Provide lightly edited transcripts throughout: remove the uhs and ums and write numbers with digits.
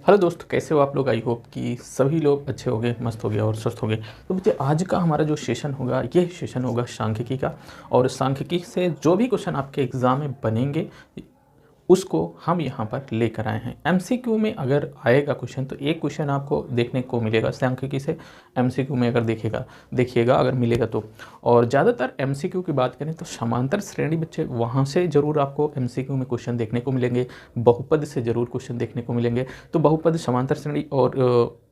Hello दोस्त, कैसे हो आप लोग। आई होप कि सभी लोग अच्छे होंगे, मस्त हो गए और स्वस्थ हो गए। तो बच्चे, आज का हमारा जो सेशन होगा, ये सेशन होगा सांख्यिकी का। और सांख्यिकी से जो भी क्वेश्चन आपके एग्ज़ाम में बनेंगे उसको हम यहाँ पर लेकर आए हैं। एमसीक्यू में अगर आएगा क्वेश्चन तो एक क्वेश्चन आपको देखने को मिलेगा सांख्यिकी से। एमसीक्यू में अगर देखिएगा अगर मिलेगा तो। और ज़्यादातर एमसीक्यू की बात करें तो समांतर श्रेणी बच्चे, वहाँ से ज़रूर आपको एमसीक्यू में क्वेश्चन देखने को मिलेंगे। बहुपद से ज़रूर क्वेश्चन देखने को मिलेंगे। तो बहुपद, समांतर श्रेणी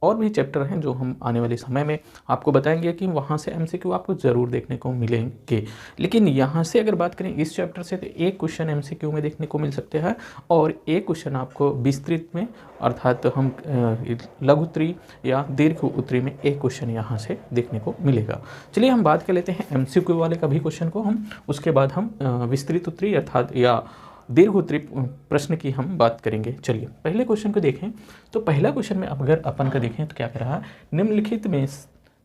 और भी चैप्टर हैं जो हम आने वाले समय में आपको बताएंगे कि वहाँ से एमसीक्यू आपको ज़रूर देखने को मिलेंगे। लेकिन यहाँ से अगर बात करें इस चैप्टर से तो एक क्वेश्चन एमसीक्यू में देखने को मिल सकते हैं और एक क्वेश्चन आपको विस्तृत में, अर्थात हम लघु उत्तरी या दीर्घ उत्तरी में एक क्वेश्चन यहाँ से देखने को मिलेगा। चलिए हम बात कर लेते हैं एमसीक्यू वाले का भी क्वेश्चन को हम, उसके बाद हम विस्तृत उत्तरी अर्थात या दीर्घ उत्तरी प्रश्न की हम बात करेंगे। चलिए पहले क्वेश्चन को देखें। तो पहला क्वेश्चन में अगर अपन का देखें तो क्या कह रहा है, निम्नलिखित में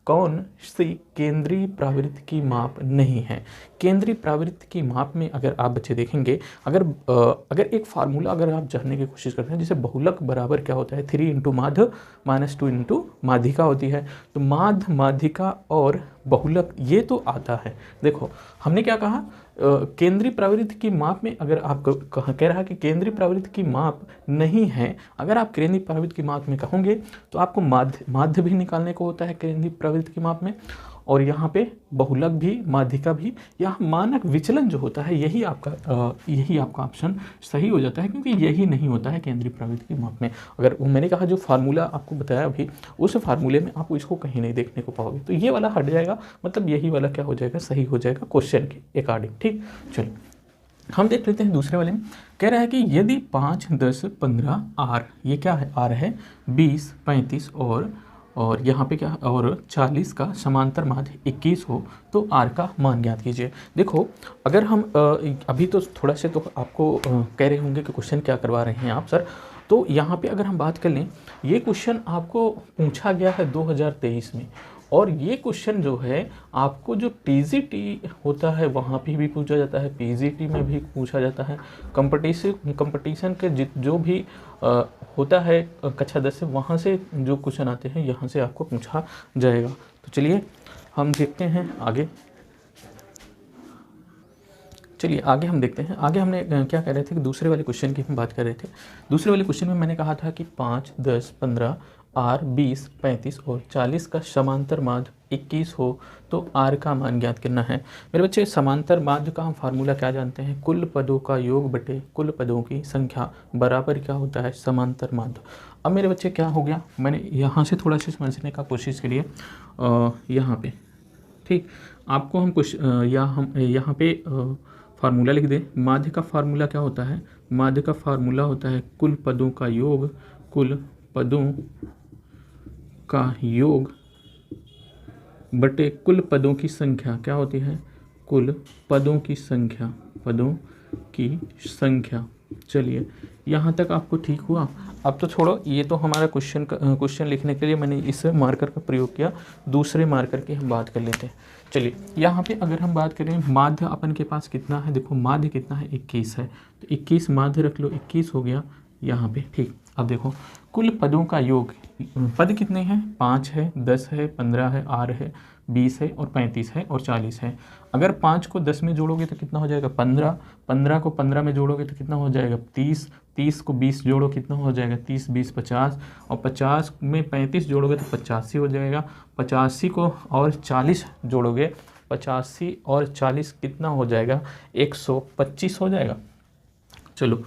कौन सी केंद्रीय प्रवृत्ति की माप नहीं है। केंद्रीय प्रवृत्ति की माप में अगर आप बच्चे देखेंगे, अगर एक फार्मूला अगर आप जानने की कोशिश करते हैं, जैसे बहुलक बराबर क्या होता है, 3 इंटू माध्य माइनस 2 इंटू माध्यिका होती है। तो माध्य, माध्यिका और बहुलक ये तो आता है। देखो हमने क्या कहा, केंद्रीय प्रवृत्ति की माप में अगर आप कह रहा है कि केंद्रीय प्रवृत्ति की माप नहीं है, अगर आप केंद्रीय प्रवृत्ति की माप में कहोगे तो आपको माध्य भी निकालने को होता है केंद्रीय प्रवृत्ति की माप में, और यहाँ पे बहुलक भी, माध्यिका भी, या मानक विचलन जो होता है यही आपका ऑप्शन सही हो जाता है, क्योंकि यही नहीं होता है केंद्रीय प्रवृत्ति की माप में। अगर मैंने कहा जो फार्मूला आपको बताया अभी, उस फार्मूले में आप इसको कहीं नहीं देखने को पाओगे, तो ये वाला हट जाएगा, मतलब यही वाला क्या हो जाएगा, सही हो जाएगा क्वेश्चन के अकॉर्डिंग। ठीक, चलिए हम देख लेते हैं दूसरे वाले में। कह रहा है कि यदि 5, 10, 15 आर, ये क्या है, आर है 20, 35 और यहाँ पे क्या, और 40 का समांतर माध्य 21 हो तो आर का मान ज्ञात कीजिए। देखो अगर हम अभी तो थोड़ा से तो आपको कह रहे होंगे कि क्वेश्चन क्या करवा रहे हैं आप सर। तो यहाँ पे अगर हम बात कर लें, ये क्वेश्चन आपको पूछा गया है 2023 में, और ये क्वेश्चन जो है आपको जो टीजीटी होता है वहाँ पे भी पूछा जाता है, पीजीटी में भी पूछा जाता है। कंपटीशन के जो भी होता है कक्षा 10 से, वहाँ से जो क्वेश्चन आते हैं यहाँ से आपको पूछा जाएगा। तो चलिए हम देखते हैं आगे। चलिए आगे हम देखते हैं। आगे हमने क्या कह रहे थे कि दूसरे वाले क्वेश्चन की हम बात कर रहे थे। दूसरे वाले क्वेश्चन में मैंने कहा था कि 5, 10, 15 आर 20, 35 और 40 का समांतर माध्य 21 हो तो आर का मान ज्ञात करना है। मेरे बच्चे, समांतर माध्य का हम फार्मूला क्या जानते हैं, कुल पदों का योग बटे कुल पदों की संख्या बराबर क्या होता है, समांतर माध्य। अब मेरे बच्चे क्या हो गया, मैंने यहाँ से थोड़ा सा समझने का कोशिश करिए। यहाँ पे ठीक, आपको हम कुछ हम यहाँ पे फार्मूला लिख दें। माध्य का फार्मूला क्या होता है, माध्य का फार्मूला होता है कुल पदों का योग, कुल पदों का योग बटे कुल पदों की संख्या। क्या होती है, कुल पदों की संख्या, पदों की संख्या। चलिए यहाँ तक आपको ठीक हुआ। अब तो छोड़ो, ये तो हमारा क्वेश्चन लिखने के लिए मैंने इस मार्कर का प्रयोग किया। दूसरे मार्कर की हम बात कर लेते हैं। चलिए यहाँ पे अगर हम बात करें, माध्य अपन के पास कितना है, देखो माध्य कितना है, 21 है। तो 21 माध्य रख लो, 21 हो गया यहाँ पे। ठीक, अब देखो कुल पदों का योग, पद कितने हैं, 5 है, 10 है, 15 है, आर है, 20 है और 35 है और 40 है। अगर 5 को 10 में जोड़ोगे तो कितना हो जाएगा, 15, 15 को 15 में जोड़ोगे तो कितना हो जाएगा, 30, 30 को 20 जोड़ो कितना हो जाएगा, 30, 20, 50, और 50 में 35 जोड़ोगे तो 85 हो जाएगा। 85 को और 40 जोड़ोगे, 85 और 40 कितना हो जाएगा, 125 हो जाएगा। चलो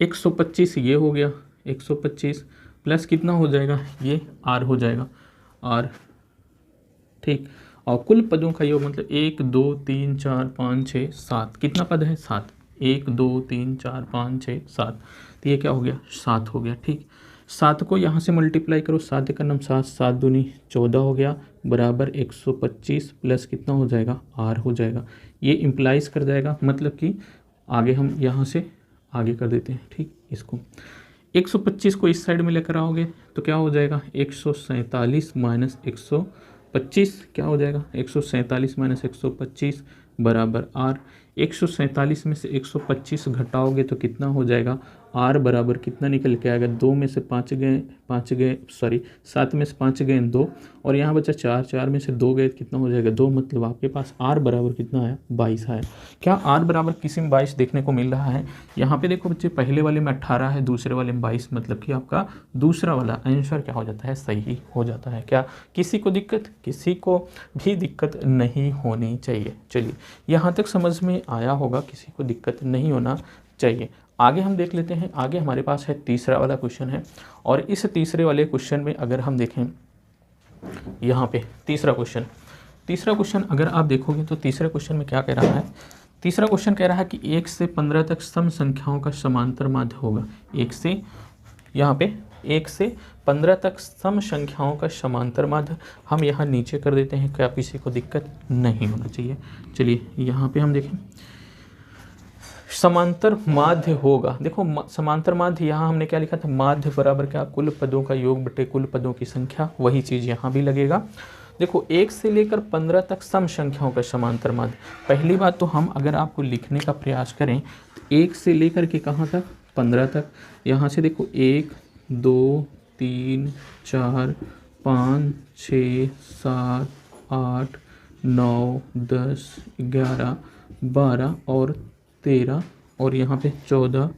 125 ये हो गया, 125 प्लस कितना हो जाएगा, ये आर हो जाएगा, आर। ठीक, और कुल पदों का योग मतलब 1, 2, 3, 4, 5, 6, 7, कितना पद है, 7। 1, 2, 3, 4, 5, 6, 7, तो ये क्या हो गया, 7 हो गया। ठीक, 7 को यहाँ से मल्टीप्लाई करो, 7 का नाम 7, 7 दूनी 14 हो गया, बराबर 125 प्लस कितना हो जाएगा, आर हो जाएगा। ये इम्प्लाइज कर जाएगा, मतलब कि आगे हम यहाँ से आगे कर देते हैं। ठीक, इसको 125 को इस साइड में लेकर आओगे तो क्या हो जाएगा, 147 माइनस 125 क्या हो जाएगा, 147 माइनस 125 बराबर आर। 147 में से 125 घटाओगे तो कितना हो जाएगा, आर बराबर कितना निकल के आएगा, 2 में से 5 गए सॉरी 7 में से 5 गए 2 और यहाँ बचा 4 में से 2 गए कितना हो जाएगा 2, मतलब आपके पास आर बराबर कितना आया 22 आया। क्या आर बराबर किसी में 22 देखने को मिल रहा है? यहाँ पे देखो बच्चे, पहले वाले में 18 है, दूसरे वाले में 22, मतलब कि आपका दूसरा वाला आंसर क्या हो जाता है, सही हो जाता है। क्या किसी को दिक्कत? किसी को भी दिक्कत नहीं होनी चाहिए। चलिए यहाँ तक समझ में आया होगा, किसी को दिक्कत नहीं होना चाहिए। आगे हम देख लेते हैं। आगे हमारे पास है तीसरा वाला क्वेश्चन है, और इस तीसरे वाले क्वेश्चन में अगर हम देखें यहाँ पे तीसरा क्वेश्चन अगर आप देखोगे तो तीसरे क्वेश्चन में क्या कह रहा है? तीसरा क्वेश्चन कह रहा है कि 1 से 15 तक सम संख्याओं का समांतर माध्य होगा। 1 से यहाँ पे 1 से 15 तक सम संख्याओं का समांतर माध्य हम यहाँ नीचे कर देते हैं। क्या किसी को दिक्कत नहीं होना चाहिए। चलिए यहाँ पे हम देखें समांतर माध्य होगा। देखो समांतर माध्य यहाँ हमने क्या लिखा था, माध्य बराबर क्या, कुल पदों का योग बटे कुल पदों की संख्या। वही चीज़ यहाँ भी लगेगा। देखो 1 से लेकर 15 तक सम संख्याओं का समांतर माध्य। पहली बात तो हम अगर आपको लिखने का प्रयास करें तो 1 से लेकर के कहाँ तक, 15 तक। यहाँ से देखो 1 2 3 4 5 6 7 8 9 10 11 12 और 13 और यहाँ पे 14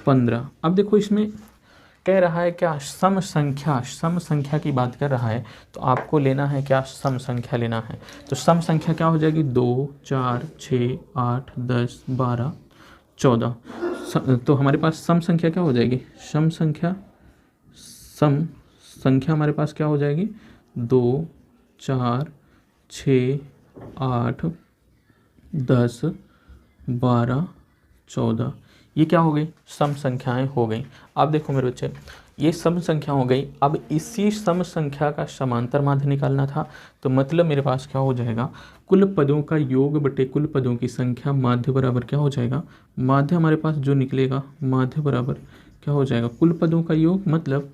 15। अब देखो इसमें कह रहा है क्या, सम संख्या की बात कर रहा है, तो आपको लेना है क्या, सम संख्या लेना है। तो सम संख्या क्या हो जाएगी, 2 4 6 8 10 12 14। तो हमारे पास सम संख्या क्या हो जाएगी, सम संख्या हमारे पास क्या हो जाएगी, 2 4 6 8 10 12 14। ये क्या हो गई, सम संख्याएं हो गई। अब देखो मेरे बच्चे, ये सम संख्या हो गई। अब इसी सम संख्या का समांतर माध्य निकालना था, तो मतलब मेरे पास क्या हो जाएगा, कुल पदों का योग बटे कुल पदों की संख्या। माध्य बराबर क्या हो जाएगा, माध्य हमारे पास जो निकलेगा, माध्य बराबर क्या हो जाएगा, कुल पदों का योग, मतलब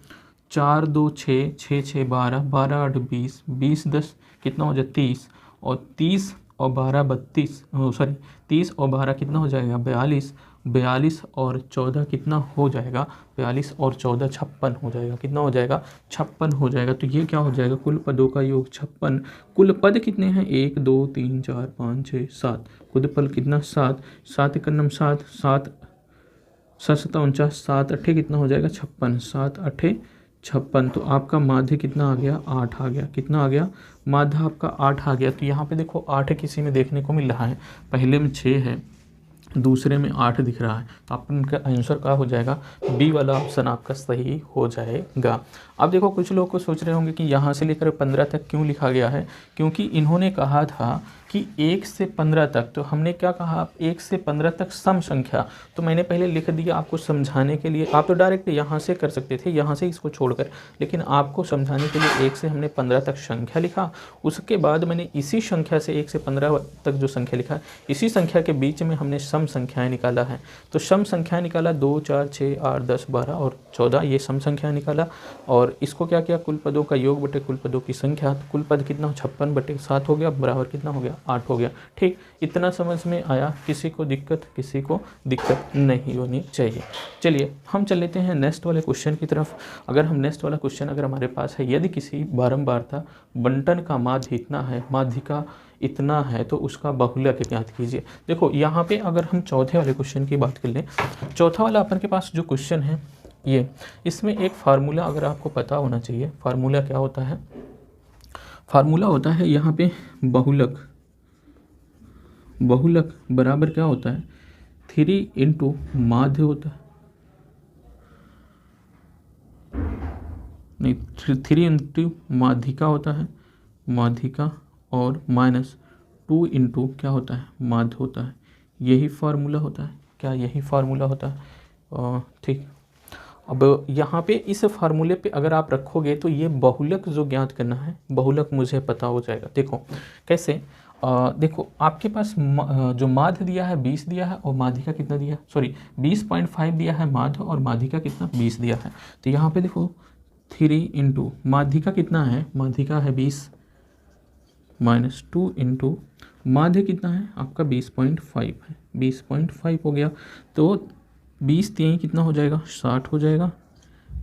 4 2 6 6 6 12 12 8 20 20 10 कितना हो जाए 30 और 30 और 12 32 सॉरी 30 और 12 कितना हो जाएगा 42 42 और 14 कितना हो जाएगा 42 और 14 56 हो जाएगा। कितना हो जाएगा 56 हो जाएगा। तो ये क्या हो जाएगा, कुल पदों का योग 56। कुल पद कितने हैं, 1 2 3 4 5 6 7। कुल पद कितना 7 7 एकन्नम 7 7 7 49 7 अट्ठे कितना हो जाएगा 56 7 अट्ठे 56। तो आपका माध्य कितना आ गया 8 आ गया। कितना आ गया, माध्य आपका 8 आ गया। तो यहाँ पे देखो 8 किसी में देखने को मिल रहा है, पहले में 6 है, दूसरे में 8 दिख रहा है। तो आपका आंसर क्या हो जाएगा, बी वाला ऑप्शन आपका सही हो जाएगा। अब देखो कुछ लोग को सोच रहे होंगे कि यहाँ से लेकर 15 तक क्यों लिखा गया है, क्योंकि इन्होंने कहा था कि 1 से 15 तक। तो हमने क्या कहा, 1 से 15 तक सम संख्या। तो मैंने पहले लिख दिया आपको समझाने के लिए। आप तो डायरेक्ट यहाँ से कर सकते थे, यहाँ से इसको छोड़कर, लेकिन आपको समझाने के लिए 1 से हमने 15 तक संख्या लिखा। उसके बाद मैंने इसी संख्या से 1 से 15 तक जो संख्या लिखा, इसी संख्या के बीच में हमने सम संख्याएं निकाला है। तो सम संख्याएं निकाला 2 4 6 8 10 12 और 14, ये सम संख्या निकाला। और इसको क्या किया, कुल पदों का योग बटे कुल पदों की संख्या। तो कुल पद कितना 56 बटे 7 हो गया, बराबर कितना हो गया 8 हो गया। ठीक, इतना समझ में आया। किसी को दिक्कत नहीं होनी चाहिए। चलिए हम चल लेते हैं नेक्स्ट वाले क्वेश्चन की तरफ। अगर हम नेक्स्ट वाला क्वेश्चन अगर हमारे पास है, यदि किसी बारंबारता बंटन का माध्य इतना है, माध्य का इतना है, तो उसका बहुलक ज्ञात कीजिए। देखो यहाँ पे अगर हम चौथे वाले क्वेश्चन की बात कर लें, चौथा वाला अपन के पास जो क्वेश्चन है ये, इसमें एक फार्मूला अगर आपको पता होना चाहिए। फार्मूला क्या होता है, फार्मूला होता है यहाँ पे बहुलक बराबर क्या होता है, 3 इंटू माध्य होता है, नहीं 3 इंटू माध्यिका होता है, माध्यिका, और माइनस 2 इंटू क्या होता है, माध्य होता है। यही फार्मूला होता है। क्या यही फार्मूला होता है? ठीक। अब यहाँ पे इस फार्मूले पे अगर आप रखोगे तो ये बहुलक जो ज्ञात करना है, बहुलक मुझे पता हो जाएगा। देखो कैसे, देखो आपके पास जो माध्य दिया है 20 दिया है, और माध्यिका कितना दिया है, सॉरी 20.5 दिया है माध्य, और माध्यिका कितना 20 दिया है। तो यहाँ पे देखो 3 इंटू माध्यिका कितना है, माध्यिका है 20 माइनस 2 इंटू माध्य कितना है आपका 20.5 है, 20.5 हो गया। तो 20 3 कितना हो जाएगा 60 हो जाएगा,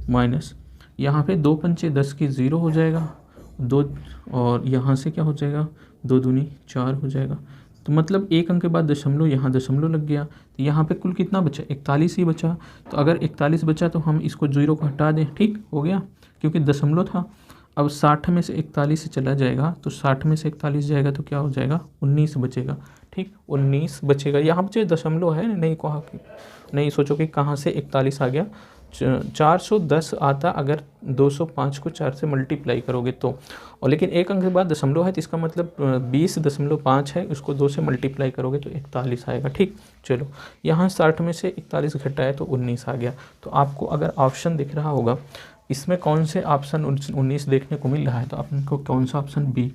माइनस यहाँ पे 2 पंचे 10 की 0 हो जाएगा, 2 और यहाँ से क्या हो जाएगा 2 दूनी 4 हो जाएगा। तो मतलब एक अंक के बाद दशमलव, यहाँ दशमलव लग गया, तो यहाँ पे कुल कितना बचा 41 ही बचा। तो अगर 41 बचा तो हम इसको 0 को हटा दें, ठीक हो गया, क्योंकि दशमलव था। अब 60 में से 41 से चला जाएगा, तो 60 में से 41 जाएगा तो क्या हो जाएगा 19 बचेगा, ठीक 19 बचेगा। यहाँ पे दशमलव है, नहीं कहा कि नहीं सोचो कि कहाँ से 41 आ गया। 410 आता अगर 205 को 4 से मल्टीप्लाई करोगे तो, और लेकिन एक अंक के बाद दशमलव है तो इसका मतलब 20.5 है, उसको 2 से मल्टीप्लाई करोगे तो 41 आएगा, ठीक। चलो यहाँ 60 में से 41 घटाए तो 19 आ गया। तो आपको अगर ऑप्शन दिख रहा होगा इसमें कौन से ऑप्शन 19 देखने को मिल रहा है, तो आपको कौन सा ऑप्शन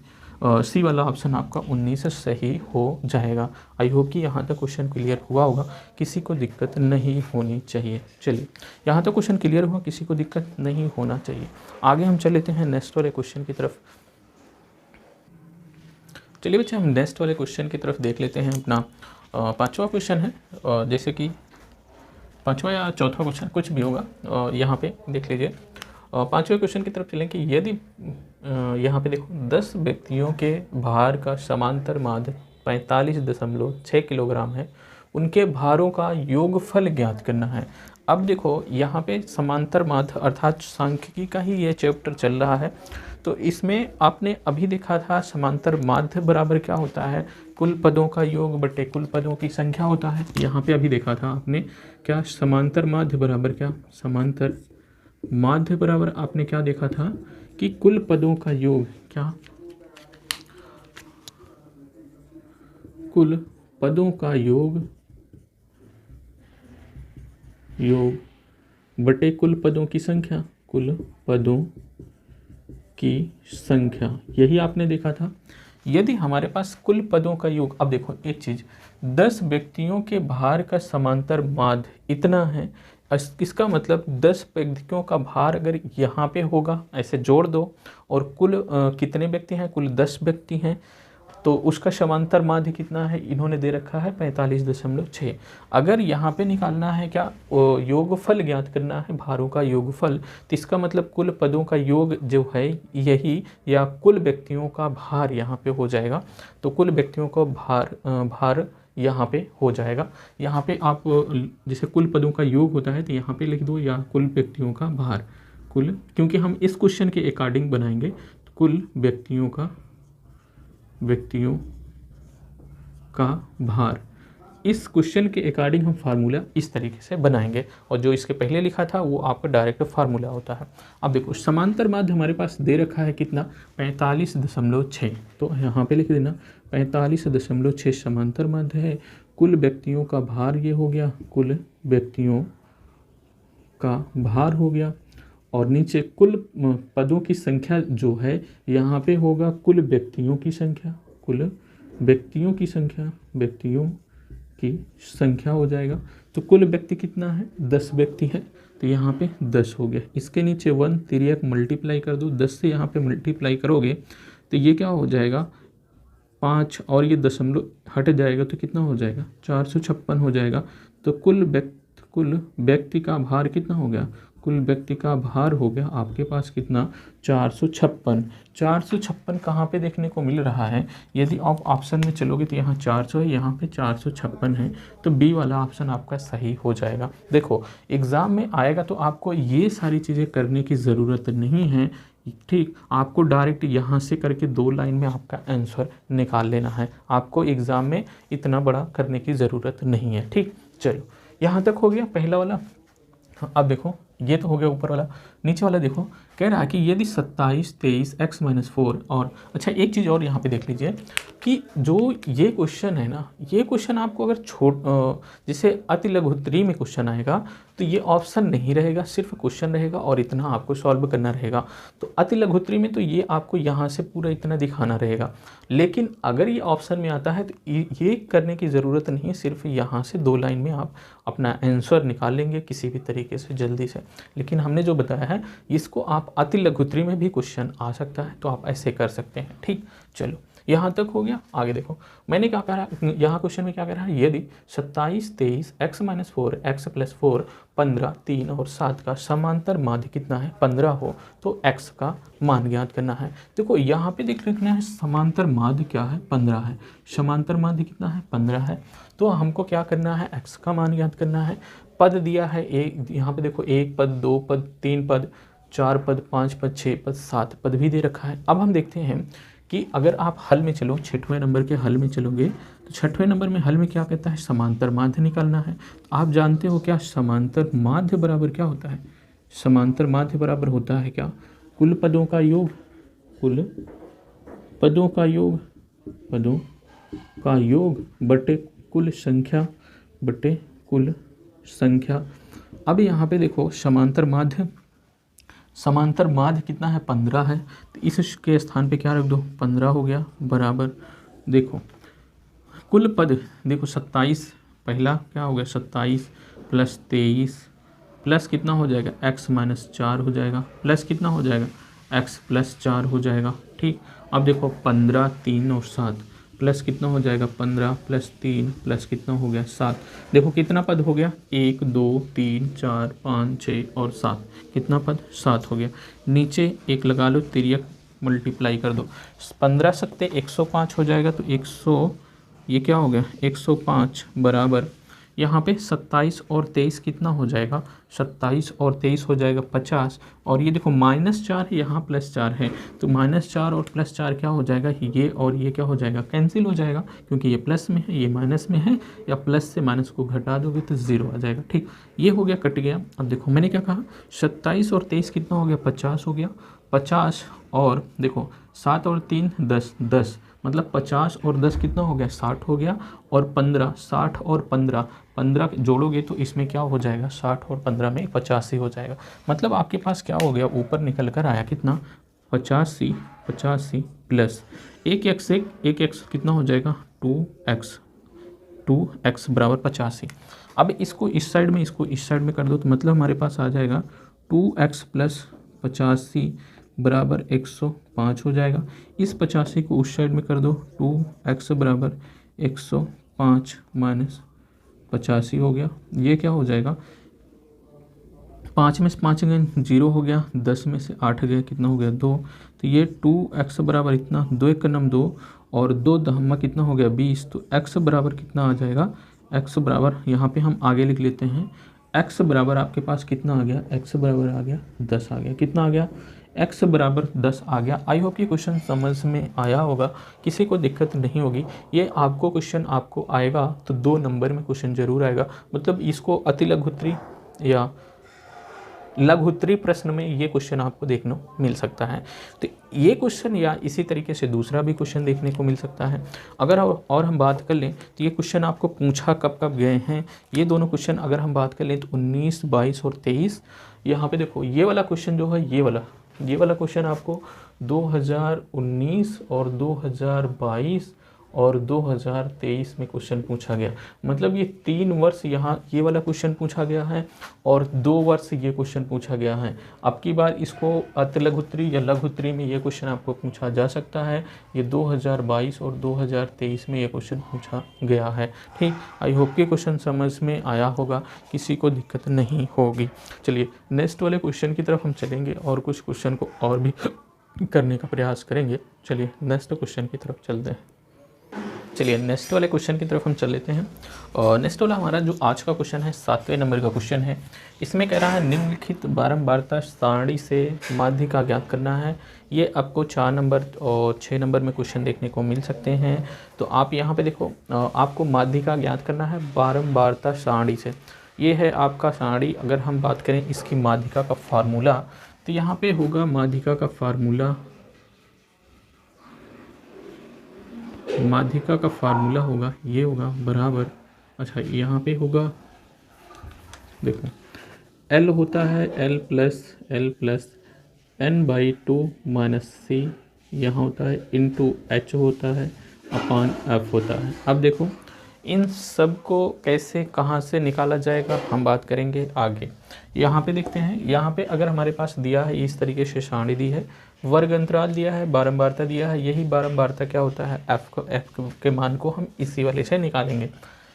सी वाला ऑप्शन आपका 19 सही हो जाएगा। आई होप कि यहाँ तक क्वेश्चन क्लियर हुआ होगा, किसी को दिक्कत नहीं होनी चाहिए। चलिए यहाँ तक क्वेश्चन क्लियर हुआ, किसी को दिक्कत नहीं होना चाहिए। आगे हम चल लेते हैं नेक्स्ट वाले क्वेश्चन की तरफ। चलिए बच्चे हम नेक्स्ट वाले क्वेश्चन की तरफ देख लेते हैं। अपना 5वां क्वेश्चन है, जैसे कि 5वां या चौथा क्वेश्चन कुछ भी होगा, यहाँ पे देख लीजिए। 5वें क्वेश्चन की तरफ चलें कि यदि यहाँ पे देखो 10 व्यक्तियों के भार का समांतर माध्य 45.6 किलोग्राम है, उनके भारों का योगफल ज्ञात करना है। अब देखो यहाँ पे समांतर माध्य अर्थात सांख्यिकी का ही ये चैप्टर चल रहा है, तो इसमें आपने अभी देखा था समांतर माध्य बराबर क्या होता है, कुल पदों का योग बटे कुल पदों की संख्या होता है। यहाँ पे अभी देखा था आपने क्या, समांतर माध्य बराबर क्या, समांतर माध्य बराबर आपने क्या देखा था कि कुल पदों का योग, क्या कुल पदों का योग बटे कुल पदों की संख्या, कुल पदों की संख्या, यही आपने देखा था। यदि हमारे पास कुल पदों का योग, अब देखो एक चीज, 10 व्यक्तियों के भार का समांतर माध्य इतना है, इसका मतलब 10 व्यक्तियों का भार अगर यहाँ पे होगा, ऐसे जोड़ दो, और कुल कितने व्यक्ति हैं, कुल 10 व्यक्ति हैं, तो उसका समांतर माध्य कितना है, इन्होंने दे रखा है 45.6। अगर यहाँ पे निकालना है क्या, योगफल ज्ञात करना है, भारों का योगफल, तो इसका मतलब कुल पदों का योग जो है यही, या कुल व्यक्तियों का भार यहाँ पे हो जाएगा। तो कुल व्यक्तियों का भार यहाँ पे हो जाएगा। यहाँ पे आप जैसे कुल पदों का योग होता है तो यहाँ पे लिख दो, या कुल व्यक्तियों का भार, कुल, क्योंकि हम इस क्वेश्चन के अकॉर्डिंग बनाएंगे, तो कुल व्यक्तियों का भार, इस क्वेश्चन के अकॉर्डिंग हम फार्मूला इस तरीके से बनाएंगे, और जो इसके पहले लिखा था वो आपका डायरेक्ट फार्मूला होता है। अब देखो समांतर माध्य हमारे पास दे रखा है कितना, 45.6, तो यहाँ पे लिख देना 45.6 समांतर माध्य है। कुल व्यक्तियों का भार ये हो गया, कुल व्यक्तियों का भार हो गया, और नीचे कुल पदों की संख्या जो है यहाँ पे होगा कुल व्यक्तियों की संख्या, कुल व्यक्तियों की संख्या हो जाएगा। तो कुल व्यक्ति कितना है, 10 व्यक्ति है, तो यहाँ पे 10 हो गया। इसके नीचे 1 तिर्यक मल्टीप्लाई कर दो, 10 से यहाँ पे मल्टीप्लाई करोगे तो ये क्या हो जाएगा 5, और ये दशमलव हट जाएगा तो कितना हो जाएगा 456 हो जाएगा। तो कुल व्यक्ति का भार कितना हो गया, कुल व्यक्ति का भार हो गया आपके पास कितना 456 कहाँ पे देखने को मिल रहा है, यदि आप ऑप्शन में चलोगे तो यहाँ 400 है, यहाँ पे 456 है, तो बी वाला ऑप्शन आपका सही हो जाएगा। देखो एग्ज़ाम में आएगा तो आपको ये सारी चीज़ें करने की ज़रूरत नहीं है, ठीक, आपको डायरेक्ट यहाँ से करके 2 लाइन में आपका आंसर निकाल लेना है, आपको एग्ज़ाम में इतना बड़ा करने की ज़रूरत नहीं है, ठीक। चलो यहाँ तक हो गया पहला वाला। अब देखो ये तो हो गया ऊपर वाला, नीचे वाला देखो कह रहा है कि यदि 27 23 x-4, और अच्छा एक चीज़ और यहाँ पे देख लीजिए कि जो ये क्वेश्चन है ना, ये क्वेश्चन आपको अगर जैसे अति लघुत्तरी में क्वेश्चन आएगा तो ये ऑप्शन नहीं रहेगा, सिर्फ क्वेश्चन रहेगा और इतना आपको सॉल्व करना रहेगा। तो अति लघुत्तरी में तो ये आपको यहाँ से पूरा इतना दिखाना रहेगा, लेकिन अगर ये ऑप्शन में आता है तो ये करने की ज़रूरत नहीं है, सिर्फ यहाँ से 2 लाइन में आप अपना आंसर निकाल लेंगे किसी भी तरीके से जल्दी से। लेकिन हमने जो बताया है इसको आप अति लघुत्तरी में भी क्वेश्चन आ सकता है तो आप ऐसे कर सकते हैं, ठीक। चलो यहाँ तक हो गया। आगे देखो मैंने क्या करा, यहाँ क्वेश्चन में क्या कह रहा है, यदि 27, 23, x-4, x+4, 15, 3 और 7 का समांतर माध्य कितना है 15 हो तो x का मान ज्ञात करना है। देखो यहाँ पे देख रखना है समांतर माध्य क्या है 15 है, समांतर माध्य कितना है 15 है। तो हमको क्या करना है, x का मान ज्ञात करना है। पद दिया है एक, यहाँ पे देखो 1 पद, 2 पद, 3 पद, 4 पद, 5 पद, 6 पद, 7 पद भी दे रखा है। अब हम देखते हैं कि अगर आप हल में चलो, 6वें नंबर के हल में चलोगे तो 6वें नंबर में हल में क्या कहता है, समांतर माध्य निकालना है। तो आप जानते हो क्या, समांतर माध्य बराबर क्या होता है, समांतर माध्य बराबर होता है क्या, कुल पदों का योग, कुल पदों का योग, पदों का योग बटे कुल संख्या, बटे कुल संख्या। अब यहाँ पे देखो समांतर माध्य, समांतर माध्य कितना है 15 है, तो इसके स्थान पे क्या रख दो 15 हो गया, बराबर देखो कुल पद देखो 27, पहला क्या हो गया 27 प्लस 23 प्लस कितना हो जाएगा x-4 हो जाएगा, प्लस कितना हो जाएगा x+4 हो जाएगा। ठीक, अब देखो 15, 3 और 7 प्लस कितना हो जाएगा 15 प्लस 3 प्लस कितना हो गया 7। देखो कितना पद हो गया 1, 2, 3, 4, 5, 6 और 7, कितना पद 7 हो गया। नीचे एक लगा लो, तिर्यक मल्टीप्लाई कर दो, 15 सत्ते 105 हो जाएगा, तो 100 ये क्या हो गया 105 बराबर यहाँ पे 27 और 23 कितना हो जाएगा, 27 और 23 हो जाएगा 50, और ये देखो -4 यहाँ +4 है, तो -4 और +4 क्या हो जाएगा, ये और ये क्या हो जाएगा कैंसिल हो जाएगा, क्योंकि ये प्लस में है ये माइनस में है, या प्लस से माइनस को घटा दोगे तो 0 आ जाएगा। ठीक, ये हो गया, कट गया। अब देखो मैंने क्या कहा, 27 और 23 कितना हो गया 50 हो गया, 50 और देखो 7 और 3 10, 10 मतलब 50 और 10 कितना हो गया 60 हो गया, और 15 60 और 15 जोड़ोगे तो इसमें क्या हो जाएगा 60 और 15 में 85 हो जाएगा। मतलब आपके पास क्या हो गया, ऊपर निकल कर आया कितना 85 प्लस एक एक्स कितना हो जाएगा 2x बराबर 85। अब इसको इस साइड में, इसको इस साइड में कर दो तो मतलब हमारे पास आ जाएगा 2x प्लस 85 बराबर 105 हो जाएगा। इस 85 को उस साइड में कर दो, 2x बराबर 105 माइनस 85 हो गया। ये क्या हो जाएगा 5 में से 5 गए 0 हो गया, 10 में से 8 गए कितना हो गया 2, तो ये 2x बराबर इतना 2 एक नम 2 और 2 दहमा कितना हो गया 20, तो x बराबर कितना आ जाएगा, x बराबर यहाँ पे हम आगे लिख लेते हैं, x बराबर आपके पास कितना आ गया, x बराबर आ गया 10 आ गया, कितना आ गया x बराबर 10 आ गया। आई होप ये क्वेश्चन समझ में आया होगा, किसी को दिक्कत नहीं होगी। ये आपको क्वेश्चन आपको आएगा तो 2 नंबर में क्वेश्चन जरूर आएगा, मतलब इसको अतिलघुत्री या लघुत्तरी प्रश्न में ये क्वेश्चन आपको देखने मिल सकता है। तो ये क्वेश्चन या इसी तरीके से दूसरा भी क्वेश्चन देखने को मिल सकता है। अगर और हम बात कर लें तो ये क्वेश्चन आपको पूछा कब कब गए हैं, ये दोनों क्वेश्चन अगर हम बात कर लें तो 19, 22 और 23। यहाँ पे देखो ये वाला क्वेश्चन जो है, ये वाला क्वेश्चन आपको 2019 और 2022 और 2023 में क्वेश्चन पूछा गया। मतलब ये 3 वर्ष यहाँ ये वाला क्वेश्चन पूछा गया है और 2 वर्ष ये क्वेश्चन पूछा गया है। अब की बार इसको अतिलघुत्तरी या लघुत्तरी में ये क्वेश्चन आपको पूछा जा सकता है। ये 2022 और 2023 में ये क्वेश्चन पूछा गया है। ठीक, आई होप कि क्वेश्चन समझ में आया होगा, किसी को दिक्कत नहीं होगी। चलिए नेक्स्ट वाले क्वेश्चन की तरफ हम चलेंगे और कुछ क्वेश्चन को और भी करने का प्रयास करेंगे। चलिए नेक्स्ट क्वेश्चन की तरफ चलते हैं। चलिए नेक्स्ट वाले क्वेश्चन की तरफ हम चल लेते हैं। और नेक्स्ट वाला हमारा जो आज का क्वेश्चन है 7वें नंबर का क्वेश्चन है। इसमें कह रहा है निम्नलिखित बारंबारता सारणी से माध्य का ज्ञात करना है। ये आपको 4 नंबर और 6 नंबर में क्वेश्चन देखने को मिल सकते हैं। तो आप यहाँ पे देखो, आपको माध्य का ज्ञात करना है बारंबारता सारणी से। ये है आपका सारणी। अगर हम बात करें इसकी माध्यिका का फार्मूला, तो यहाँ पे होगा माध्यिका का फार्मूला, माध्यिका का फार्मूला होगा, ये होगा बराबर, अच्छा यहाँ पे होगा देखो L होता है L plus n/2 minus C, यहाँ होता है इंटू H होता है अपॉन F होता है। अब देखो इन सब को कैसे कहाँ से निकाला जाएगा हम बात करेंगे आगे। यहाँ पे देखते हैं, यहाँ पे अगर हमारे पास दिया है इस तरीके से सारणी दी है, वर्ग अंतराल दिया है, बारंबारता दिया है, यही बारंबारता क्या होता है एफ के मान को हम इसी वाले से निकालेंगे।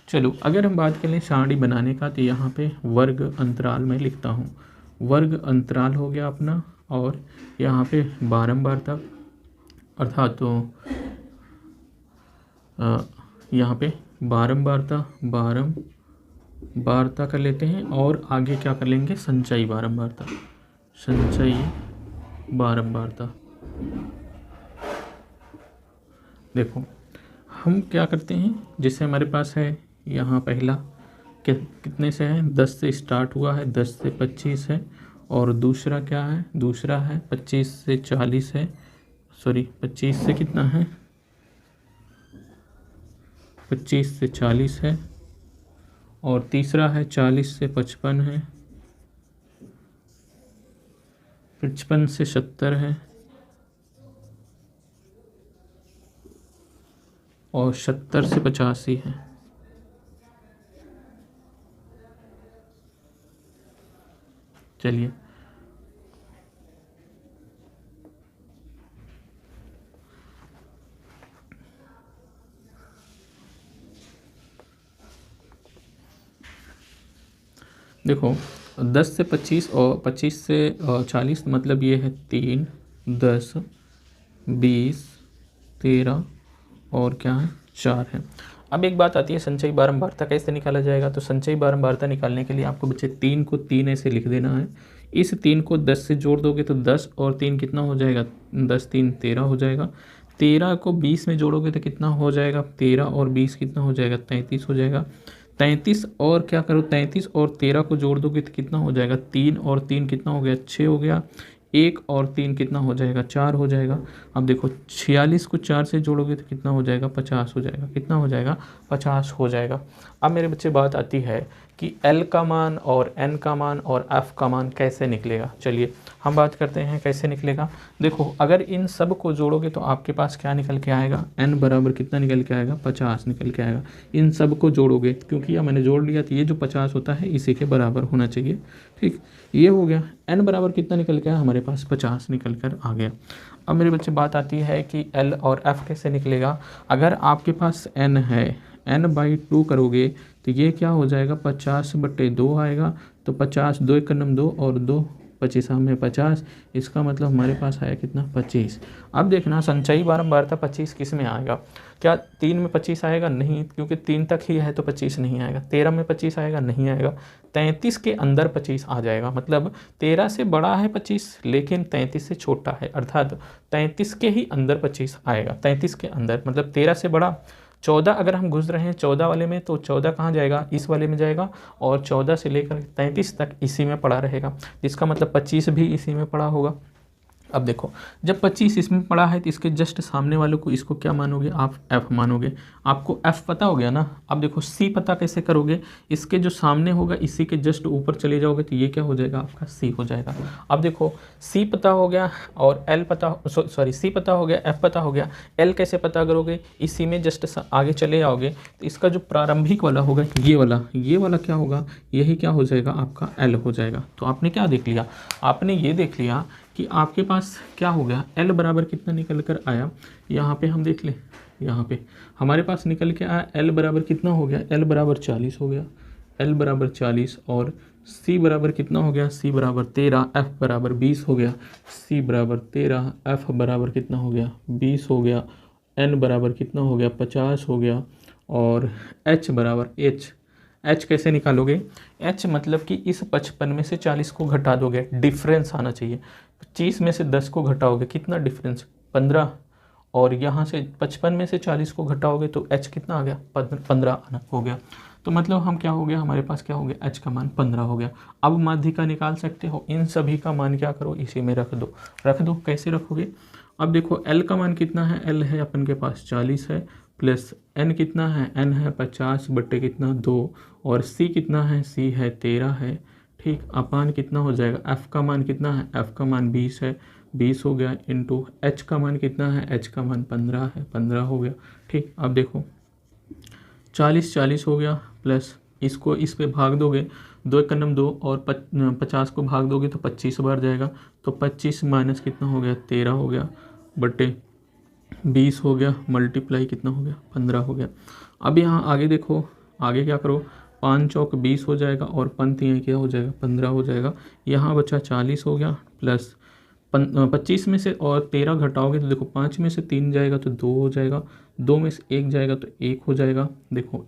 चलो अगर हम बात करें सारणी बनाने का तो यहाँ पे वर्ग अंतराल में लिखता हूँ, वर्ग अंतराल हो गया अपना, और यहाँ पे बारंबारता अर्थात तो यहाँ पे बारंबारता कर लेते हैं, और आगे क्या कर लेंगे संचयी बारंबारता। देखो हम क्या करते हैं, जैसे हमारे पास है यहाँ पहला कितने से है 10 से स्टार्ट हुआ है, 10 से 25 है, और दूसरा क्या है, दूसरा है 25 से 40 है, सॉरी 25 से कितना है 25 से 40 है, और तीसरा है 40 से 55 है, 55 से 70 है, और 70 से 85 है। चलिए देखो 10 से 25 और 25 से 40 मतलब ये है 3, 10, 20, 13 और क्या है 4 है। अब एक बात आती है संचयी बारंबारता कैसे निकाला जाएगा। तो संचयी बारंबारता निकालने के लिए आपको बच्चे 3 को 3 ऐसे लिख देना है। इस 3 को 10 से जोड़ दोगे तो 10 और 3 कितना हो जाएगा, 10 3 13 हो जाएगा। 13 को 20 में जोड़ोगे तो कितना हो जाएगा, 13 और 20 कितना हो जाएगा, 33 हो जाएगा। 33 और क्या करो, 33 और 13 को जोड़ दोगे तो कितना हो जाएगा, 3 और 3 कितना हो गया, 6 हो गया। 1 और 3 कितना हो जाएगा, 4 हो जाएगा। अब देखो 46 को 4 से जोड़ोगे तो कितना हो जाएगा, 50 हो जाएगा। कितना हो जाएगा, 50 हो जाएगा। अब मेरे बच्चे बात आती है कि L का मान और N का मान और F का मान कैसे निकलेगा। चलिए हम बात करते हैं कैसे निकलेगा। देखो अगर इन सब को जोड़ोगे तो आपके पास क्या निकल के आएगा, N बराबर कितना निकल के आएगा, 50 निकल के आएगा। इन सब को जोड़ोगे, क्योंकि यह मैंने जोड़ लिया तो ये जो 50 होता है इसी के बराबर होना चाहिए। ठीक, ये हो गया। N बराबर कितना निकल के आया, हमारे पास 50 निकल कर आ गया। अब मेरे बच्चे बात आती है कि L और F कैसे निकलेगा। अगर आपके पास N है, N/2 करोगे तो ये क्या हो जाएगा, 50/2 आएगा। तो 50, 2 1 2 और 2 25 में 50, इसका मतलब हमारे पास आया कितना, 25। अब देखना संचयी बारंबारता 25 किस में आएगा, क्या 3 में 25 आएगा, नहीं, क्योंकि 3 तक ही है तो 25 नहीं आएगा। 13 में 25 आएगा, नहीं आएगा। 33 के अंदर 25 आ जाएगा, मतलब 13 से बड़ा है 25 लेकिन 33 से छोटा है, अर्थात 33 के ही अंदर 25 आएगा। 33 के अंदर मतलब 13 से बड़ा। 14 अगर हम घुस रहे हैं 14 वाले में, तो 14 कहाँ जाएगा, इस वाले में जाएगा, और 14 से लेकर 33 तक इसी में पड़ा रहेगा। इसका मतलब 25 भी इसी में पड़ा होगा। अब देखो जब 25 इसमें पड़ा है तो इसके जस्ट सामने वालों को, इसको क्या मानोगे आप, F मानोगे। आपको F पता हो गया ना। अब देखो C पता कैसे करोगे, इसके जो सामने होगा इसी के जस्ट ऊपर चले जाओगे तो ये क्या हो जाएगा, आपका C हो जाएगा। अब देखो C पता हो गया और L पता, सॉरी C पता हो गया, F पता हो गया, L कैसे पता करोगे, इसी में जस्ट आगे चले आओगे तो इसका जो प्रारंभिक वाला होगा ये वाला क्या होगा, यही क्या हो जाएगा, आपका L हो जाएगा। तो आपने क्या देख लिया, आपने ये देख लिया कि आपके पास क्या हो गया, L बराबर कितना निकल कर आया। यहाँ पे हम देख लें, यहाँ पे हमारे पास निकल के आया L बराबर कितना हो गया, L बराबर 40 हो गया, L बराबर 40। और C बराबर कितना हो गया, C बराबर 13, F बराबर 20 हो गया, C बराबर 13, F बराबर कितना हो गया, 20 हो गया। N बराबर कितना हो गया, 50 हो गया। और H बराबर H कैसे निकालोगे, H मतलब कि इस 55 में से 40 को घटा दोगे, डिफरेंस आना चाहिए। 25 में से 10 को घटाओगे, कितना डिफरेंस, 15। और यहाँ से 55 में से 40 को घटाओगे तो H कितना आ गया, 15 आना हो गया। तो मतलब हम क्या हो गया, हमारे पास क्या हो गया, H का मान 15 हो गया। अब माध्यिका निकाल सकते हो, इन सभी का मान क्या करो, इसी में रख दो। कैसे रखोगे, अब देखो L का मान कितना है, L है अपन के पास 40 है, प्लस N कितना है, N है 50 बट्टे कितना 2, और C कितना है, C है 13 है। ठीक, अपान कितना हो जाएगा, F का मान कितना है, F का मान 20 है, 20 हो गया, इंटू H का मान कितना है, H का मान 15 है, 15 हो गया। ठीक, अब देखो 40 40 हो गया, प्लस इसको इस पे भाग दोगे, 2 एक नम 2 और 50 को भाग दोगे तो 25 बार जाएगा। तो 25 माइनस कितना हो गया, 13 हो गया, बटे 20 हो गया, मल्टीप्लाई कितना हो गया, 15 हो गया। अब यहाँ आगे देखो, आगे क्या करो, 5 चौक 20 हो जाएगा और पंक्तियाँ क्या हो जाएगा, 15 हो जाएगा। यहाँ बचा 40 हो गया, प्लस 25 में से और 13 घटाओगे तो देखो 5 में से 3 जाएगा तो 2 हो जाएगा, 2 में से 1 जाएगा तो 1 हो जाएगा। देखो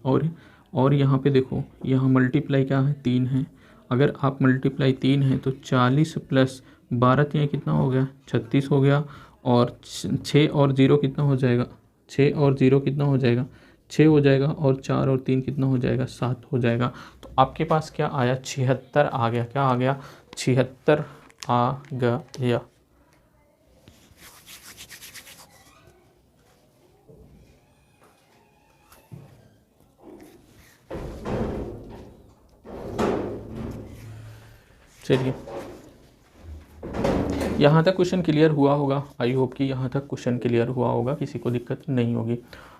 और यहाँ पे देखो, यहाँ मल्टीप्लाई क्या है, 3 है। अगर आप मल्टीप्लाई 3 है तो 40 प्लस 12 तियाँ कितना हो गया, 36 हो गया। और 6 और 0 कितना हो जाएगा, 6 और 0 कितना हो जाएगा, 6 हो जाएगा। और 4 और 3 कितना हो जाएगा, 7 हो जाएगा। तो आपके पास क्या आया, 76 आ गया। क्या आ गया, 76 आ गया। चलिए, यहाँ तक क्वेश्चन क्लियर हुआ होगा। आई होप कि यहाँ तक क्वेश्चन क्लियर हुआ होगा, किसी को दिक्कत नहीं होगी।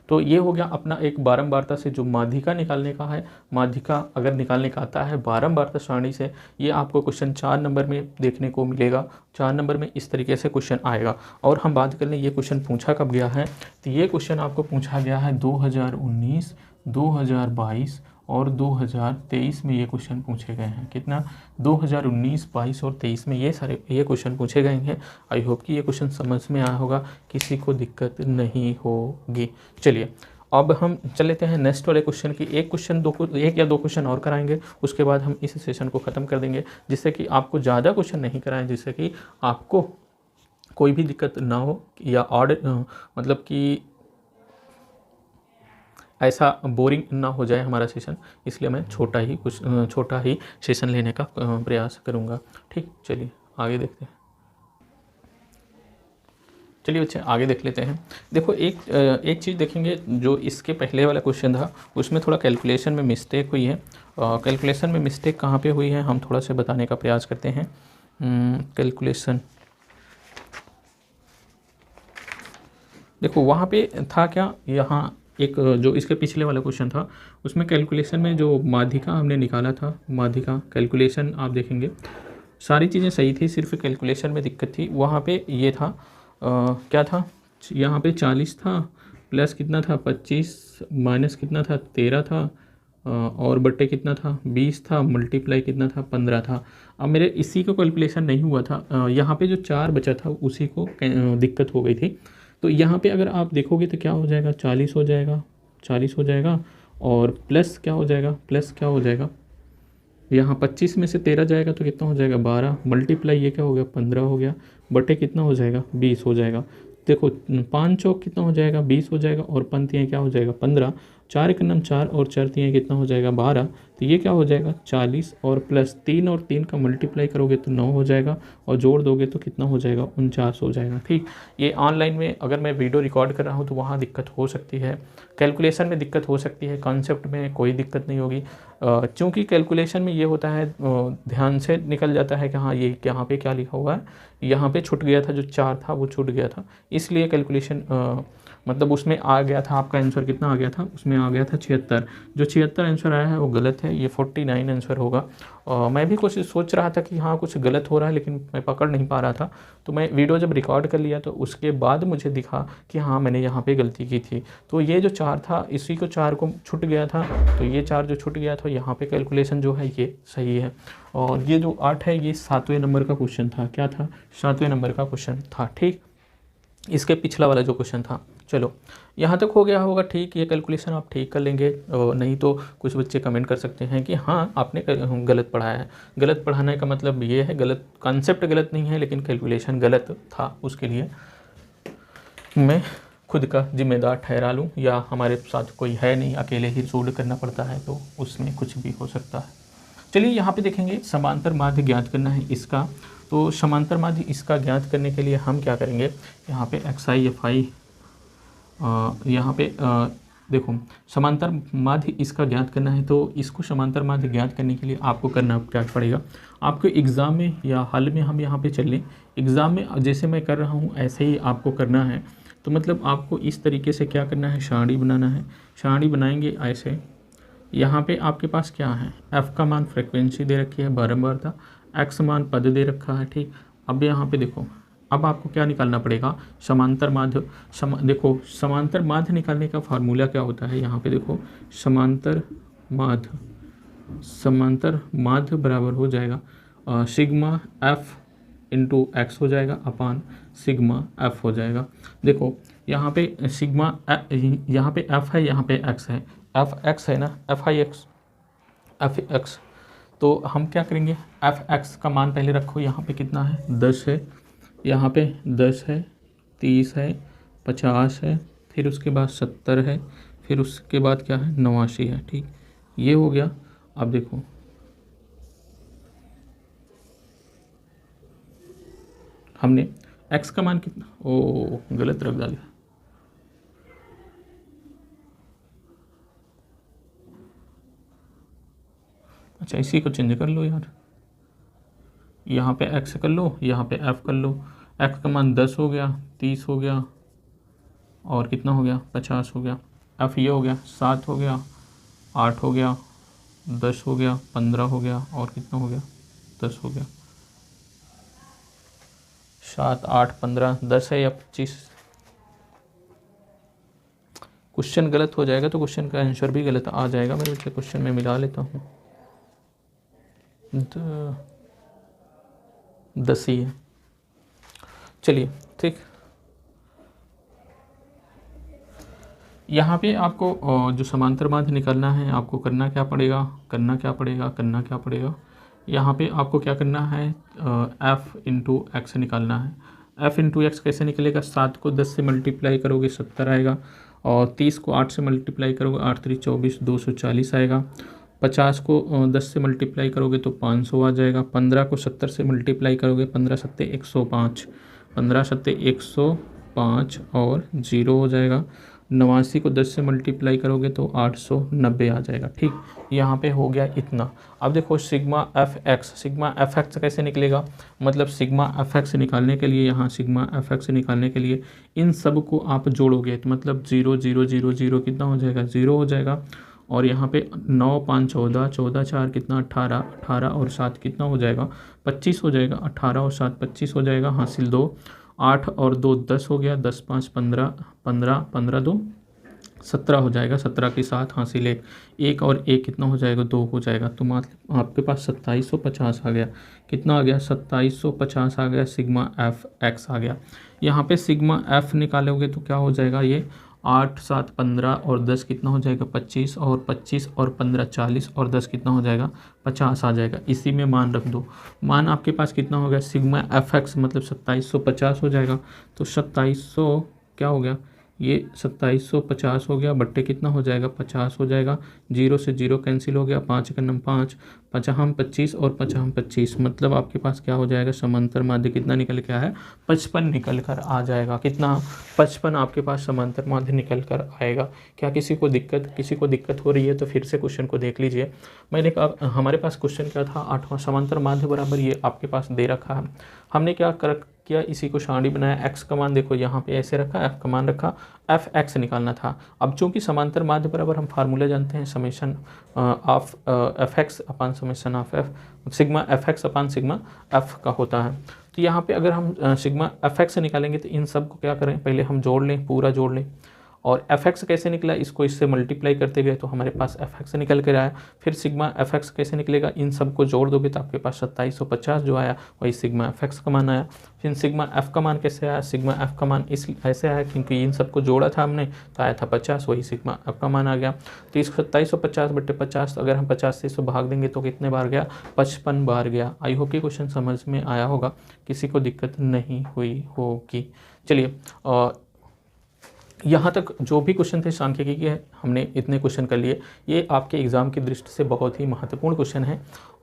तो ये हो गया अपना एक बारंबारता से जो माध्यिका निकालने का है। माध्यिका अगर निकालने का आता है बारंबारता सारणी से, ये आपको क्वेश्चन 4 नंबर में देखने को मिलेगा। 4 नंबर में इस तरीके से क्वेश्चन आएगा। और हम बात कर लें ये क्वेश्चन पूछा कब गया है, तो ये क्वेश्चन आपको पूछा गया है 2019, 2022 और 2023 में ये क्वेश्चन पूछे गए हैं। कितना, 2019, 22 और 23 में ये क्वेश्चन पूछे गए हैं। आई होप कि ये क्वेश्चन समझ में आया होगा, किसी को दिक्कत नहीं होगी। चलिए, अब हम चल लेते हैं नेक्स्ट वाले क्वेश्चन की। एक या दो क्वेश्चन और कराएंगे, उसके बाद हम इस सेशन को ख़त्म कर देंगे, जिससे कि आपको ज़्यादा क्वेश्चन नहीं कराएं, जिससे कि आपको कोई भी दिक्कत ना हो या मतलब कि ऐसा बोरिंग ना हो जाए हमारा सेशन। इसलिए मैं छोटा ही सेशन लेने का प्रयास करूँगा। ठीक, चलिए आगे देखते हैं। चलिए बच्चे आगे देख लेते हैं। देखो एक चीज़ देखेंगे, जो इसके पहले वाला क्वेश्चन था उसमें थोड़ा कैलकुलेशन में मिस्टेक हुई है। कैलकुलेशन में मिस्टेक कहाँ पे हुई है, हम थोड़ा सा बताने का प्रयास करते हैं। कैलकुलेशन देखो वहाँ पे था क्या, यहाँ एक जो इसके पिछले वाला क्वेश्चन था उसमें कैलकुलेशन में जो माध्यिका हमने निकाला था, माध्यिका कैलकुलेशन आप देखेंगे सारी चीज़ें सही थी, सिर्फ कैलकुलेशन में दिक्कत थी। वहाँ पे ये था क्या था, यहाँ पे 40 था, प्लस कितना था 25, माइनस कितना था 13 था, और बट्टे कितना था 20 था, मल्टीप्लाई कितना था 15 था। अब मेरे इसी को कैलकुलेशन नहीं हुआ था, यहाँ पे जो 4 बचा था उसी को दिक्कत हो गई थी। तो यहाँ पे अगर आप देखोगे तो क्या हो जाएगा, 40 हो जाएगा, 40 हो जाएगा। और प्लस क्या हो जाएगा, प्लस क्या हो जाएगा, यहाँ 25 में से 13 जाएगा तो कितना हो जाएगा 12, मल्टीप्लाई ये क्या हो गया 15 हो गया, बटे कितना हो जाएगा 20 हो जाएगा। देखो 5 चौक कितना हो जाएगा 20 हो जाएगा, और पंक्तियाँ क्या हो जाएगा 15, 4 एक नम 4 और 4 तियाँ कितना हो जाएगा 12। तो ये क्या हो जाएगा 40, और प्लस 3 और 3 का मल्टीप्लाई करोगे तो 9 हो जाएगा, और जोड़ दोगे तो कितना हो जाएगा 49 हो जाएगा। ठीक, ये ऑनलाइन में अगर मैं वीडियो रिकॉर्ड कर रहा हूँ तो वहाँ दिक्कत हो सकती है, कैलकुलेशन में दिक्कत हो सकती है, कॉन्सेप्ट में कोई दिक्कत नहीं होगी। क्योंकि कैलकुलेशन में ये होता है ध्यान से निकल जाता है कि हाँ ये यहाँ पे क्या लिखा हुआ है, यहाँ पे छूट गया था, जो 4 था वो छूट गया था, इसलिए कैलकुलेशन मतलब उसमें आ गया था। आपका आंसर कितना आ गया था, उसमें आ गया था 76। जो 76 आंसर आया है वो गलत है, ये 49 आंसर होगा। मैं भी कुछ सोच रहा था कि हाँ कुछ गलत हो रहा है, लेकिन मैं पकड़ नहीं पा रहा था। तो मैं वीडियो जब रिकॉर्ड कर लिया तो उसके बाद मुझे दिखा कि हाँ मैंने यहाँ पे गलती की थी। तो ये जो 4 था, इसी को 4 को छूट गया था, तो ये 4 जो छूट गया था, यहाँ पे कैलकुलेशन जो है ये सही है। और ये जो 8 है ये 7वें नंबर का क्वेश्चन था। क्या था, 7वें नंबर का क्वेश्चन था। ठीक, इसके पिछला वाला जो क्वेश्चन था। चलो यहाँ तक हो गया होगा ठीक, ये कैलकुलेशन आप ठीक कर लेंगे। नहीं तो कुछ बच्चे कमेंट कर सकते हैं कि हाँ आपने गलत पढ़ाया है। गलत पढ़ाने का मतलब ये है, गलत कॉन्सेप्ट गलत नहीं है, लेकिन कैलकुलेशन गलत था। उसके लिए मैं खुद का जिम्मेदार ठहरा लूँ, या हमारे साथ कोई है नहीं, अकेले ही सोल्व करना पड़ता है, तो उसमें कुछ भी हो सकता है। चलिए यहाँ पे देखेंगे समांतर माध्य ज्ञात करना है इसका। तो समांतर माध्य इसका ज्ञात करने के लिए हम क्या करेंगे, यहाँ पे XI FI यहाँ पे देखो समांतर माध्य इसका ज्ञात करना है। तो इसको समांतर माध्य ज्ञात करने के लिए आपको करना क्या पड़ेगा, आपको एग्ज़ाम में या हल में हम यहाँ पे चल लें, एग्ज़ाम में जैसे मैं कर रहा हूँ ऐसे ही आपको करना है। तो मतलब आपको इस तरीके से क्या करना है, सारणी बनाना है। सारणी बनाएंगे ऐसे, यहाँ पे आपके पास क्या है, f का मान फ्रिक्वेंसी दे रखी है बारंबारता, x मान पद दे रखा है, ठीक। अब यहाँ पे देखो, अब आपको क्या निकालना पड़ेगा, समांतर माध्य। देखो समांतर माध्य निकालने का फार्मूला क्या होता है, यहाँ पे देखो समांतर माध्य बराबर हो जाएगा सिग्मा एफ इंटू एक्स हो जाएगा अपान सिग्मा एफ हो जाएगा। देखो यहाँ पे सिग्मा यहाँ पे एफ है, यहाँ पे एक्स है, एफ एक्स है ना, F I x, F x. तो हम क्या करेंगे, एफ एक्स का मान पहले रखो, यहाँ पे कितना है 10 है, यहाँ पे 10 है, 30 है, 50 है, फिर उसके बाद 70 है, फिर उसके बाद क्या है 89 है, ठीक। ये हो गया। अब देखो हमने x का मान कितना, ओ गलत रख डाला, अच्छा इसी को चेंज कर लो यार, यहाँ पे x कर लो, यहाँ पे f कर लो। x का मान 10 हो गया, 30 हो गया, और कितना हो गया 50 हो गया। f ये हो गया 7 हो गया, 8 हो गया, 10 हो गया, 15 हो गया, और कितना हो गया 10 हो गया। 7 8 15 10 है या 25, क्वेश्चन गलत हो जाएगा तो क्वेश्चन का आंसर भी गलत आ जाएगा मेरे बच्चे। क्वेश्चन में मिला लेता हूँ, 10 ही है, चलिए ठीक। यहाँ पे आपको जो समांतर माध्य निकालना है, आपको करना क्या पड़ेगा, यहाँ पे आपको क्या करना है, f इंटू एक्स निकालना है। f इंटू एक्स कैसे निकलेगा, 7 को 10 से मल्टीप्लाई करोगे 70 आएगा, और 30 को 8 से मल्टीप्लाई करोगे 8 3 24 240 आएगा। 50 को 10 से मल्टीप्लाई करोगे तो 500 आ जाएगा। 15 को 70 से मल्टीप्लाई करोगे 15 सत्ते 105, 15 सत्ते 105 और 0 हो जाएगा। 89 को 10 से मल्टीप्लाई करोगे तो 890 आ जाएगा, ठीक। यहाँ पे हो गया इतना। अब देखो सिग्मा एफ एक्स कैसे निकलेगा, मतलब सिग्मा एफ एक्स निकालने के लिए, यहाँ सिग्मा एफ एक्स निकालने के लिए इन सब को आप जोड़ोगे तो मतलब 0 0 0 0 कितना हो जाएगा 0 हो जाएगा। और यहाँ पे 9 5 14, 14 4 कितना 18, 18 और 7 कितना हो जाएगा 25 हो जाएगा। 18 और 7 25 हो जाएगा, हासिल 2, 8 और 2 10 हो गया, 10 5 15, 15 15 2 17 हो जाएगा। 17 के साथ हासिल 1, 1 और 1 कितना हो जाएगा 2 हो जाएगा। तो मतलब आपके पास 2750 आ गया। कितना आ गया 2750 आ गया, सिग्मा एफ एक्स आ गया। यहाँ पे सिग्मा एफ निकालोगे तो क्या हो जाएगा, ये 8 7 15 और 10 कितना हो जाएगा 25, और 25 और 15 40 और 10 कितना हो जाएगा 50 आ जाएगा। इसी में मान रख दो, मान आपके पास कितना हो गया सिग्मा एफ एक्स मतलब 2750 हो जाएगा। तो 2700 क्या हो गया, ये 2750 हो गया, बट्टे कितना हो जाएगा 50 हो जाएगा। 0 से 0 कैंसिल हो गया, 5 का नम 5, 55 25 और 55 25, मतलब आपके पास क्या हो जाएगा समांतर माध्य कितना निकल के आया है 55 निकल कर आ जाएगा। कितना 55 आपके पास समांतर माध्य निकल कर आएगा। क्या किसी को दिक्कत हो रही है तो फिर से क्वेश्चन को देख लीजिए। मैंने कहा हमारे पास क्वेश्चन क्या था 8वां, समांतर माध्य बराबर ये आपके पास दे रखा है। हमने क्या किया, इसी को सारणी बनाया। x का मान देखो यहाँ पे ऐसे रखा, f का मान रखा, एफ एक्स निकालना था। अब चूंकि समांतर माध्य बराबर हम फार्मूला जानते हैं summation of F x upon summation of F, sigma F x upon sigma F का होता है। तो यहाँ पे अगर हम सिग्मा एफ एक्स निकालेंगे तो इन सब को क्या करें, पहले हम जोड़ लें, पूरा जोड़ लें। और एफ एक्स कैसे निकला, इसको इससे मल्टीप्लाई करते गए तो हमारे पास एफ एक्स निकल कर आया। फिर सिग्मा एफ एक्स कैसे निकलेगा, इन सब को जोड़ दोगे तो आपके पास 2750 जो आया वही सिग्मा एफ एक्स का मान आया। फिर सिग्मा एफ का मान कैसे आया, सिग्मा एफ का मान इस ऐसे आया क्योंकि इन सबको जोड़ा था हमने तो आया था 50, वही सिग्मा एफ का मान आ गया। तो इसको 2750 बट्टे 50, अगर हम 50 से इसको भाग देंगे तो कितने बार गया 55 बार गया। आई होप कि क्वेश्चन समझ में आया होगा, किसी को दिक्कत नहीं हुई होगी। चलिए यहाँ तक जो भी क्वेश्चन थे सांख्यिकी के हमने इतने क्वेश्चन कर लिए। ये आपके एग्ज़ाम की दृष्टि से बहुत ही महत्वपूर्ण क्वेश्चन है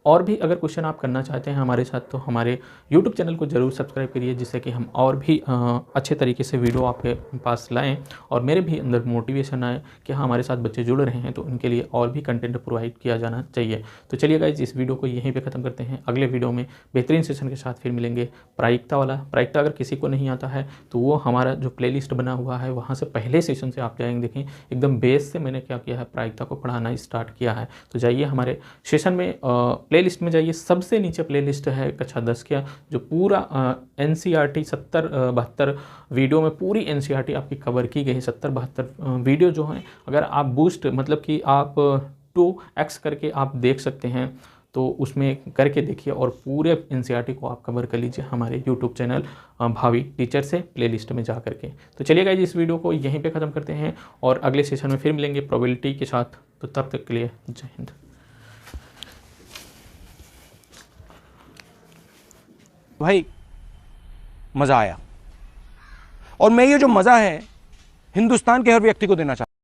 और भी अगर क्वेश्चन आप करना चाहते हैं हमारे साथ तो हमारे यूट्यूब चैनल को ज़रूर सब्सक्राइब करिए, जिससे कि हम और भी अच्छे तरीके से वीडियो आपके पास लाएँ और मेरे भी अंदर मोटिवेशन आए कि हाँ हमारे साथ बच्चे जुड़ रहे हैं तो उनके लिए और भी कंटेंट प्रोवाइड किया जाना चाहिए। तो चलिए गाइस, इस वीडियो को यहीं पे ख़त्म करते हैं। अगले वीडियो में बेहतरीन सेशन के साथ फिर मिलेंगे। प्रायिकता वाला, प्रायिकता अगर किसी को नहीं आता है तो वो हमारा जो प्लेलिस्ट बना हुआ है वहाँ से पहले सेशन से आप जाएंगे, देखें एकदम बेस से मैंने क्या किया है, प्रायिकता को पढ़ाना स्टार्ट किया है। तो जाइए हमारे सेशन में प्लेलिस्ट में जाइए, सबसे नीचे प्लेलिस्ट है कक्षा 10 का, जो पूरा NCERT 70-72 वीडियो में पूरी NCERT आपकी कवर की गई। 70-72 वीडियो जो हैं, अगर आप बूस्ट मतलब कि आप 2x करके आप देख सकते हैं तो उसमें करके देखिए और पूरे NCERT को आप कवर कर लीजिए हमारे यूट्यूब चैनल भावी टीचर से प्लेलिस्ट में जा करके। तो चलिए गाइस, इस वीडियो को यहीं पे ख़त्म करते हैं और अगले सेशन में फिर मिलेंगे प्रोबेबिलिटी के साथ। तो तब तक के लिए जय हिंद। भाई मज़ा आया, और मैं ये जो मज़ा है हिंदुस्तान के हर व्यक्ति को देना चाहता हूं।